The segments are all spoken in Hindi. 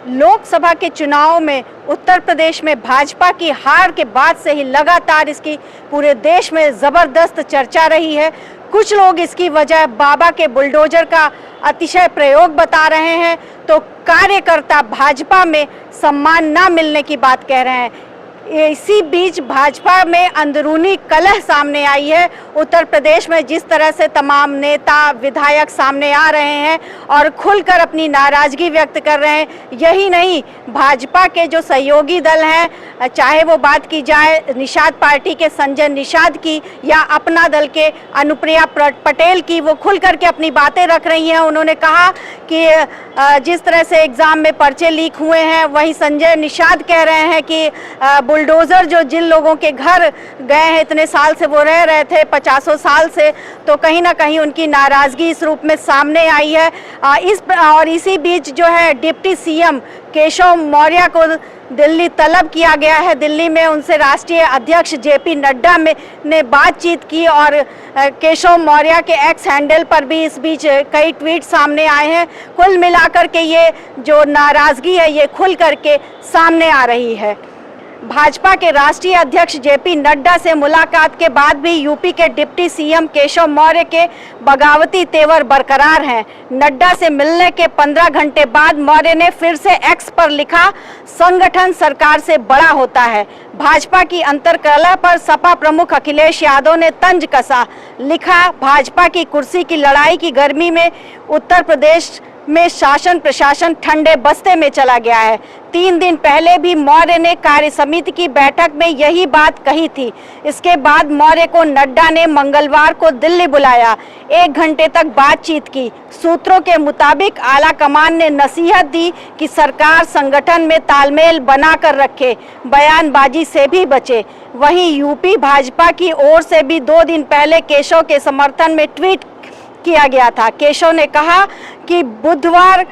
लोकसभा के चुनाव में उत्तर प्रदेश में भाजपा की हार के बाद से ही लगातार इसकी पूरे देश में ज़बरदस्त चर्चा रही है। कुछ लोग इसकी वजह बाबा के बुलडोजर का अतिशय प्रयोग बता रहे हैं, तो कार्यकर्ता भाजपा में सम्मान न मिलने की बात कह रहे हैं। इसी बीच भाजपा में अंदरूनी कलह सामने आई है। उत्तर प्रदेश में जिस तरह से तमाम नेता विधायक सामने आ रहे हैं और खुलकर अपनी नाराजगी व्यक्त कर रहे हैं, यही नहीं भाजपा के जो सहयोगी दल हैं, चाहे वो बात की जाए निषाद पार्टी के संजय निषाद की या अपना दल के अनुप्रिया पटेल की, वो खुल करके अपनी बातें रख रही हैं। उन्होंने कहा कि जिस तरह से एग्ज़ाम में पर्चे लीक हुए हैं, वहीं संजय निषाद कह रहे हैं कि बुलडोज़र जो जिन लोगों के घर गए हैं, इतने साल से वो रह रहे थे 50 साल से, तो कहीं ना कहीं उनकी नाराज़गी इस रूप में सामने आई है। इसी बीच जो है डिप्टी सीएम केशव मौर्य को दिल्ली तलब किया गया है। दिल्ली में उनसे राष्ट्रीय अध्यक्ष जेपी नड्डा ने बातचीत की और केशव मौर्य के एक्स हैंडल पर भी इस बीच कई ट्वीट सामने आए हैं। कुल मिलाकर के ये जो नाराज़गी है ये खुल करके सामने आ रही है। भाजपा के राष्ट्रीय अध्यक्ष जेपी नड्डा से मुलाकात के बाद भी यूपी के डिप्टी सीएम केशव मौर्य के बगावती तेवर बरकरार हैं। नड्डा से मिलने के 15 घंटे बाद मौर्य ने फिर से एक्स पर लिखा, संगठन सरकार से बड़ा होता है। भाजपा की अंतर्कलह पर सपा प्रमुख अखिलेश यादव ने तंज कसा, लिखा, भाजपा की कुर्सी की लड़ाई की गर्मी में उत्तर प्रदेश में शासन प्रशासन ठंडे बस्ते में चला गया है। 3 दिन पहले भी मौर्य ने कार्य समिति की बैठक में यही बात कही थी। इसके बाद मौर्य को नड्डा ने मंगलवार को दिल्ली बुलाया, 1 घंटे तक बातचीत की। सूत्रों के मुताबिक आला कमान ने नसीहत दी कि सरकार संगठन में तालमेल बनाकर रखे, बयानबाजी से भी बचे। वहीं यूपी भाजपा की ओर से भी 2 दिन पहले केशव के समर्थन में ट्वीट किया गया था। केशव ने कहा कि बुधवार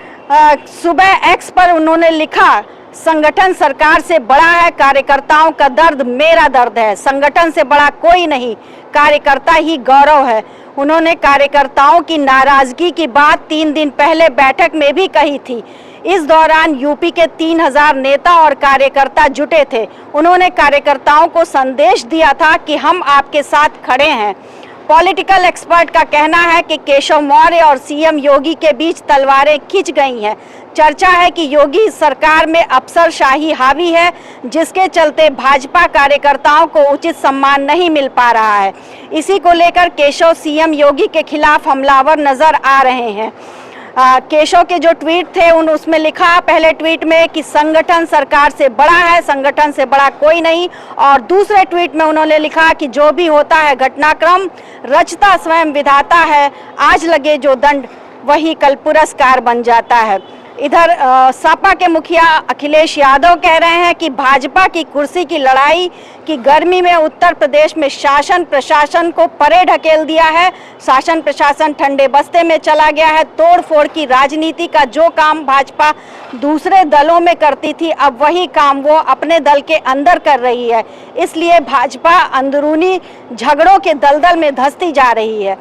सुबह एक्स पर उन्होंने लिखा, संगठन सरकार से बड़ा है, कार्यकर्ताओं का दर्द मेरा दर्द है, संगठन से बड़ा कोई नहीं, कार्यकर्ता ही गौरव है। उन्होंने कार्यकर्ताओं की नाराजगी की बात 3 दिन पहले बैठक में भी कही थी। इस दौरान यूपी के 3000 नेता और कार्यकर्ता जुटे थे। उन्होंने कार्यकर्ताओं को संदेश दिया था कि हम आपके साथ खड़े हैं। पॉलिटिकल एक्सपर्ट का कहना है कि केशव मौर्य और सीएम योगी के बीच तलवारें खिंच गई हैं। चर्चा है कि योगी सरकार में अफसरशाही हावी है, जिसके चलते भाजपा कार्यकर्ताओं को उचित सम्मान नहीं मिल पा रहा है। इसी को लेकर केशव सीएम योगी के खिलाफ हमलावर नजर आ रहे हैं। केशव के जो ट्वीट थे उसमें लिखा पहले ट्वीट में कि संगठन सरकार से बड़ा है, संगठन से बड़ा कोई नहीं, और दूसरे ट्वीट में उन्होंने लिखा कि जो भी होता है घटनाक्रम रचता स्वयं विधाता है, आज लगे जो दंड वही कल पुरस्कार बन जाता है। इधर सपा के मुखिया अखिलेश यादव कह रहे हैं कि भाजपा की कुर्सी की लड़ाई की गर्मी में उत्तर प्रदेश में शासन प्रशासन को परे ढकेल दिया है। शासन प्रशासन ठंडे बस्ते में चला गया है। तोड़ फोड़ की राजनीति का जो काम भाजपा दूसरे दलों में करती थी, अब वही काम वो अपने दल के अंदर कर रही है। इसलिए भाजपा अंदरूनी झगड़ों के दलदल में धंसती जा रही है।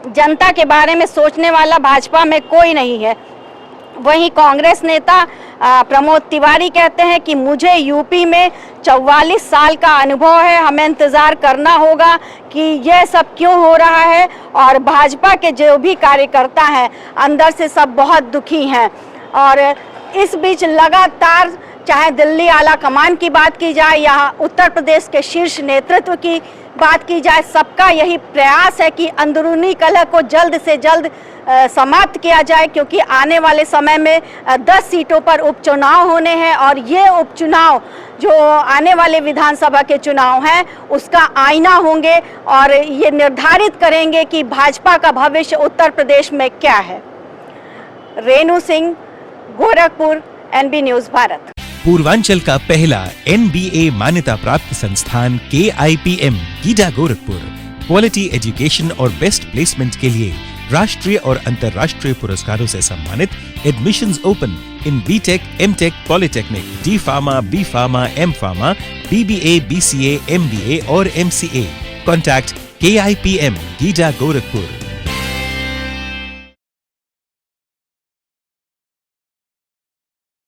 जनता के बारे में सोचने वाला भाजपा में कोई नहीं है। वहीं कांग्रेस नेता प्रमोद तिवारी कहते हैं कि मुझे यूपी में 44 साल का अनुभव है, हमें इंतज़ार करना होगा कि यह सब क्यों हो रहा है, और भाजपा के जो भी कार्यकर्ता हैं अंदर से सब बहुत दुखी हैं। और इस बीच लगातार चाहे दिल्ली आला कमान की बात की जाए या उत्तर प्रदेश के शीर्ष नेतृत्व की बात की जाए, सबका यही प्रयास है कि अंदरूनी कलह को जल्द से जल्द समाप्त किया जाए, क्योंकि आने वाले समय में 10 सीटों पर उपचुनाव होने हैं और ये उपचुनाव जो आने वाले विधानसभा के चुनाव हैं उसका आईना होंगे और ये निर्धारित करेंगे कि भाजपा का भविष्य उत्तर प्रदेश में क्या है। Renu Singh, Gorakhpur, NB news Bharat. पूर्वांचल का पहला NBA मान्यता प्राप्त संस्थान KIPM GIDA Gorakhpur quality education और बेस्ट प्लेसमेंट के लिए राष्ट्रीय और अंतर्राष्ट्रीय पुरस्कारों से सम्मानित। Admissions open in BTech, MTech, Polytechnic, D Pharma, B Pharma, M Pharma, BBA, BCA, MBA और MCA। Contact KIPM GIDA Gorakhpur.